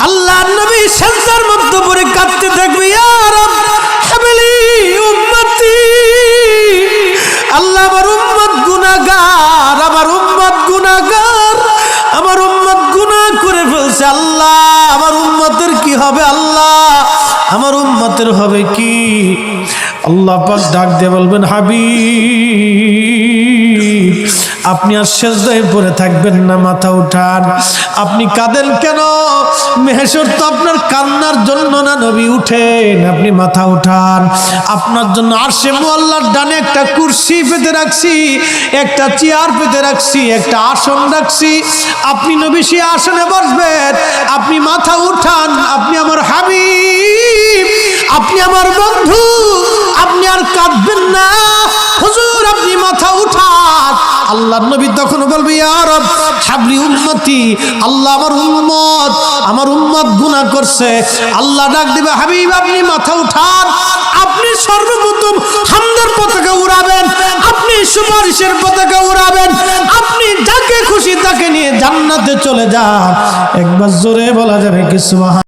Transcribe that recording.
আল্লাহর নবী সিজদার মধ্যে পড়ে কাঁদতে থাকবে, ইয়া রব হাবলি উম্মতি, আল্লাহ আমার উম্মত গুনাহগার, আমার উম্মত গুনাহগার, আমার উম্মত গুনাহ করে ফেলছে, আল্লাহ আমার উম্মতের কি হবে, আল্লাহ আমার উম্মতের হবে কি? আল্লাহ পাক ডাক দিয়ে বলবেন, হাবিব আপনি আর সিজদায় পড়ে থাকবেন না, মাথা উঠান। আপনি কাঁদেন কেন? মেহশর তো আপনার কান্নার জন্য না নবী, উঠেন, আপনি মাথা উঠান। আপনার জন্য আরশে মুআল্লার ডানে একটা কুরসি পেতে রাখছি, একটা চেয়ার পেতে রাখছি, একটা আসন রাখছি, আপনি নবী সেই আসনে বসবেন। আপনি মাথা উঠান, আপনি আমার হাবিব, আপনি আমার বন্ধু, আপনি আর কাঁদবেন না। হুজুর আপনি মাথা উঠান। আল্লাহর নবী তখন বলবে, ইয়া রব হাবলি উম্মতি, আল্লাহ আমার উম্মত গুনাহ করছে। আল্লাহ ডাক দিবে, হাবিব আপনি মাথা উঠান, আপনি সর্বপ্রথম হামদের পতাকা উড়াবেন, আপনি সুপারিশের পতাকা উড়াবেন, আপনি যাকে খুশি তাকে নিয়ে জান্নাতে চলে যান। একবার জোরে বলা যাবে কি সুবহান।